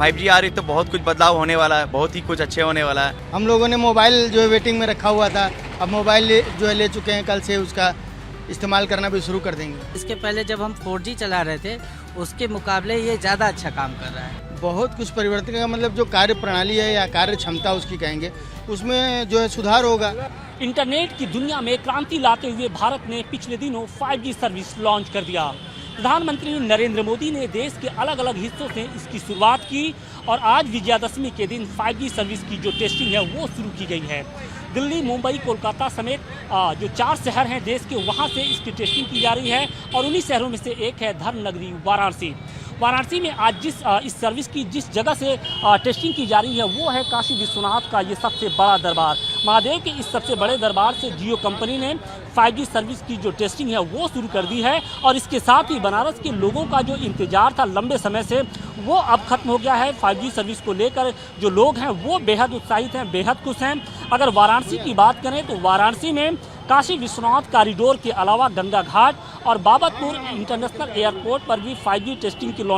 5G आ रही तो बहुत कुछ बदलाव होने वाला है, बहुत ही कुछ अच्छे होने वाला है। हम लोगों ने मोबाइल जो है वेटिंग में रखा हुआ था, अब मोबाइल जो है ले चुके हैं, कल से उसका इस्तेमाल करना भी शुरू कर देंगे। इसके पहले जब हम 4G चला रहे थे उसके मुकाबले ये ज़्यादा अच्छा काम कर रहा है। बहुत कुछ परिवर्तन का मतलब जो कार्य प्रणाली है या कार्य क्षमता उसकी कहेंगे, उसमें जो है सुधार होगा। इंटरनेट की दुनिया में क्रांति लाते हुए भारत ने पिछले दिनों 5G सर्विस लॉन्च कर दिया। प्रधानमंत्री नरेंद्र मोदी ने देश के अलग अलग हिस्सों से इसकी शुरुआत की और आज विजयादशमी के दिन 5G सर्विस की जो टेस्टिंग है वो शुरू की गई है। दिल्ली, मुंबई, कोलकाता समेत जो 4 शहर हैं देश के, वहाँ से इसकी टेस्टिंग की जा रही है और उन्हीं शहरों में से एक है धर्मनगरी वाराणसी। वाराणसी में आज इस सर्विस की जिस जगह से टेस्टिंग की जा रही है वो है काशी विश्वनाथ का ये सबसे बड़ा दरबार। महादेव के इस सबसे बड़े दरबार से जियो कंपनी ने 5G सर्विस की जो टेस्टिंग है वो शुरू कर दी है और इसके साथ ही बनारस के लोगों का जो इंतजार था लंबे समय से वो अब खत्म हो गया है। 5G सर्विस को लेकर जो लोग हैं वो बेहद उत्साहित हैं, बेहद खुश हैं। अगर वाराणसी की बात करें तो वाराणसी में काशी विश्वनाथ कॉरिडोर के अलावा गंगा घाट और बाबतपुर इंटरनेशनल एयरपोर्ट पर भी 5G टेस्टिंग की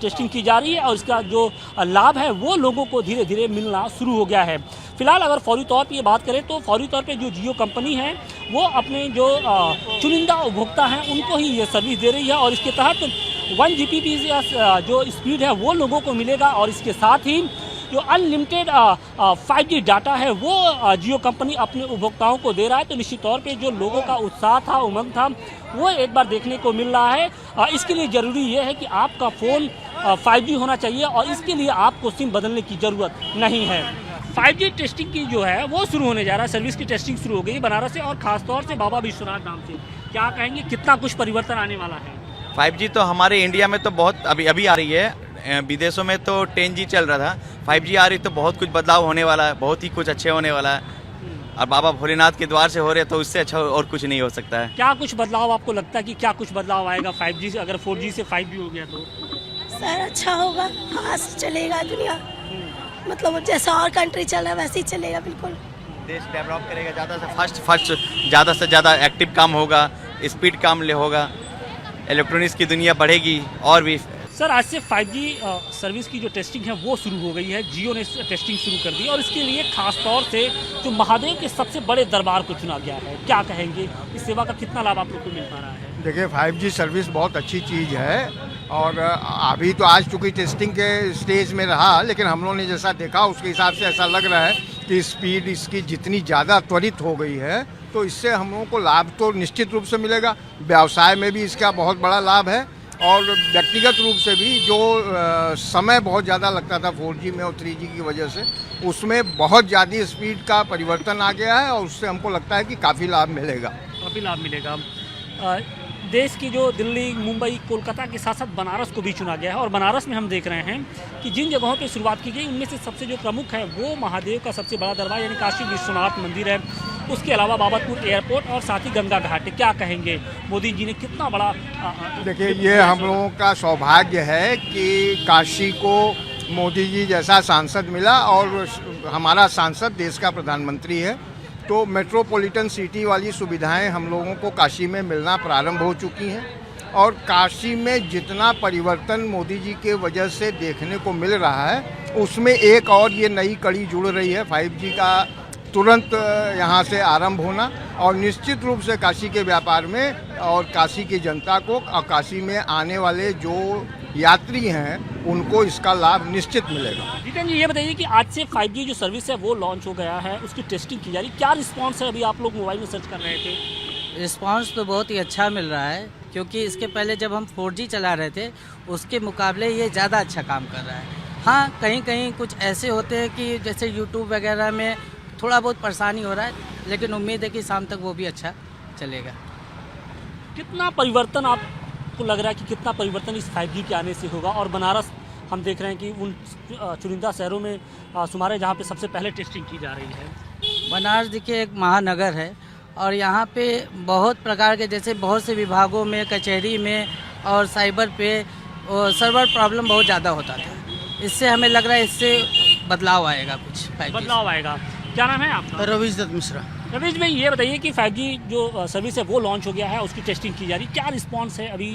टेस्टिंग की जा रही है और इसका जो लाभ है वो लोगों को धीरे धीरे मिलना शुरू हो गया है। फिलहाल अगर फौरी तौर पर ये बात करें तो फौरी तौर पे जो जियो कंपनी है वो अपने जो चुनिंदा उपभोक्ता हैं उनको ही ये सर्विस दे रही है और इसके तहत 1 Gbps जो स्पीड है वो लोगों को मिलेगा और इसके साथ ही जो अनलिमिटेड 5G डाटा है वो जियो कंपनी अपने उपभोक्ताओं को दे रहा है। तो निश्चित तौर पे जो लोगों का उत्साह था, उमंग था, वो एक बार देखने को मिल रहा है। इसके लिए ज़रूरी ये है कि आपका फ़ोन 5G होना चाहिए और इसके लिए आपको सिम बदलने की ज़रूरत नहीं है। 5G टेस्टिंग की जो है वो शुरू होने जा रहा है, सर्विस की टेस्टिंग शुरू हो गई बनारस से और ख़ासतौर से बाबा विश्वनाथ धाम से। क्या कहेंगे, कितना कुछ परिवर्तन आने वाला है? 5G तो हमारे इंडिया में तो बहुत अभी आ रही है, विदेशों में तो 10G चल रहा था। 5G आ रही तो बहुत कुछ बदलाव होने वाला है, बहुत ही कुछ अच्छे होने वाला है और बाबा भोलेनाथ के द्वार से हो रहे तो उससे अच्छा और कुछ नहीं हो सकता है। क्या कुछ बदलाव आपको लगता है कि क्या कुछ बदलाव आएगा 5G से? अगर 4G से 5G हो गया तो सर अच्छा होगा, फास्ट चलेगा दुनिया, मतलब जैसा और कंट्री चल रहा है वैसे ही चलेगा। बिल्कुल देश डेवलप करेगा, ज़्यादा से फर्स्ट ज़्यादा से ज़्यादा एक्टिव काम होगा, स्पीड काम होगा, इलेक्ट्रॉनिक्स की दुनिया बढ़ेगी और भी। सर आज से 5G सर्विस की जो टेस्टिंग है वो शुरू हो गई है, जियो ने टेस्टिंग शुरू कर दी और इसके लिए खास तौर से जो महादेव के सबसे बड़े दरबार को चुना गया है। क्या कहेंगे, इस सेवा का कितना लाभ आप लोग को मिल पा रहा है? देखिए 5G सर्विस बहुत अच्छी चीज़ है और अभी तो आज चूँकि टेस्टिंग के स्टेज में रहा, लेकिन हम लोगों ने जैसा देखा उसके हिसाब से ऐसा लग रहा है कि स्पीड इसकी जितनी ज़्यादा त्वरित हो गई है तो इससे हम लोगों को लाभ तो निश्चित रूप से मिलेगा। व्यवसाय में भी इसका बहुत बड़ा लाभ है और व्यक्तिगत रूप से भी जो समय बहुत ज़्यादा लगता था 4G में और 3G की वजह से, उसमें बहुत ज़्यादा स्पीड का परिवर्तन आ गया है और उससे हमको लगता है कि काफ़ी लाभ मिलेगा। काफ़ी लाभ मिलेगा। देश की जो दिल्ली, मुंबई, कोलकाता के साथ साथ बनारस को भी चुना गया है और बनारस में हम देख रहे हैं कि जिन जगहों पर शुरुआत की गई उनमें से सबसे जो प्रमुख है वो महादेव का सबसे बड़ा दरबार यानी काशी विश्वनाथ मंदिर है, उसके अलावा बाबतपुर एयरपोर्ट और साथ ही गंगा घाट। क्या कहेंगे, मोदी जी ने कितना बड़ा देखिए ये हम लोगों का सौभाग्य है कि काशी को मोदी जी जैसा सांसद मिला और हमारा सांसद देश का प्रधानमंत्री है, तो मेट्रोपॉलिटन सिटी वाली सुविधाएं हम लोगों को काशी में मिलना प्रारंभ हो चुकी हैं और काशी में जितना परिवर्तन मोदी जी के वजह से देखने को मिल रहा है उसमें एक और ये नई कड़ी जुड़ रही है 5G का तुरंत यहाँ से आरंभ होना और निश्चित रूप से काशी के व्यापार में और काशी की जनता को और काशी में आने वाले जो यात्री हैं उनको इसका लाभ निश्चित मिलेगा। जितेंद्र जी ये बताइए कि आज से 5G जो सर्विस है वो लॉन्च हो गया है, उसकी टेस्टिंग की जा रही है, क्या रिस्पांस है? अभी आप लोग मोबाइल में सर्च कर रहे थे, रिस्पांस तो बहुत ही अच्छा मिल रहा है क्योंकि इसके पहले जब हम 4G चला रहे थे उसके मुकाबले ये ज़्यादा अच्छा काम कर रहा है। हाँ, कहीं कहीं कुछ ऐसे होते हैं कि जैसे यूट्यूब वगैरह में थोड़ा बहुत परेशानी हो रहा है, लेकिन उम्मीद है कि शाम तक वो भी अच्छा चलेगा। कितना परिवर्तन आपको लग रहा है कि कितना परिवर्तन इस 5G के आने से होगा? और बनारस हम देख रहे हैं कि उन चुनिंदा शहरों में शुमार है जहाँ पे सबसे पहले टेस्टिंग की जा रही है। बनारस देखिए एक महानगर है और यहाँ पे बहुत प्रकार के जैसे बहुत से विभागों में, कचहरी में और साइबर पे सर्वर प्रॉब्लम बहुत ज़्यादा होता था। इससे हमें लग रहा है इससे बदलाव आएगा, कुछ बदलाव आएगा। क्या नाम है आपका? रविश दत्त मिश्रा। रमेश भाई ये बताइए कि 5G जो सर्विस है वो लॉन्च हो गया है, उसकी टेस्टिंग की जा रही है, क्या रिस्पांस है अभी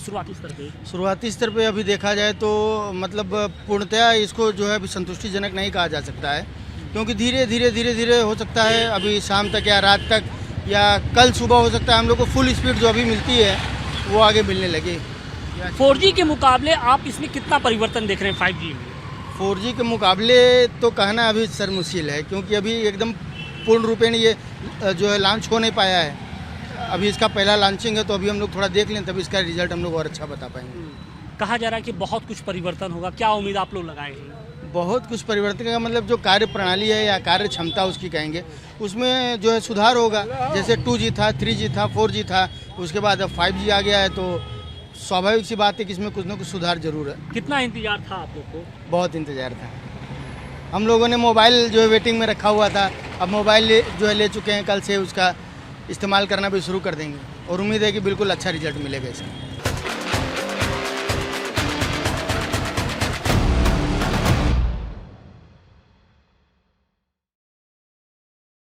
शुरुआती स्तर पे? शुरुआती स्तर पे अभी देखा जाए तो मतलब पूर्णतया इसको जो है अभी संतुष्टिजनक नहीं कहा जा सकता है, क्योंकि धीरे धीरे हो सकता है अभी शाम तक या रात तक या कल सुबह हो सकता है हम लोग को फुल स्पीड जो अभी मिलती है वो आगे मिलने लगे। 4G के मुकाबले आप इसमें कितना परिवर्तन देख रहे हैं 5G में? 4G के मुकाबले तो कहना अभी सर मुश्किल है, क्योंकि अभी एकदम पूर्ण रूपेण ये जो है लॉन्च हो नहीं पाया है। अभी इसका पहला लॉन्चिंग है, तो अभी हम लोग थोड़ा देख लें, तभी इसका रिजल्ट हम लोग और अच्छा बता पाएंगे। कहा जा रहा है कि बहुत कुछ परिवर्तन होगा, क्या उम्मीद आप लोग लगाए हैं? बहुत कुछ परिवर्तन का मतलब जो कार्य प्रणाली है या कार्य क्षमता उसकी कहेंगे, उसमें जो है सुधार होगा। जैसे 2G था, 3G था, 4G था, उसके बाद अब 5G आ गया है, तो स्वाभाविक सी बात है कि इसमें कुछ ना कुछ सुधार जरूर है। कितना इंतजार था आप लोग को? बहुत इंतजार था। हम लोगों ने मोबाइल जो है वेटिंग में रखा हुआ था, अब मोबाइल जो है ले चुके हैं, कल से उसका इस्तेमाल करना भी शुरू कर देंगे और उम्मीद है कि बिल्कुल अच्छा रिजल्ट मिलेगा इसका।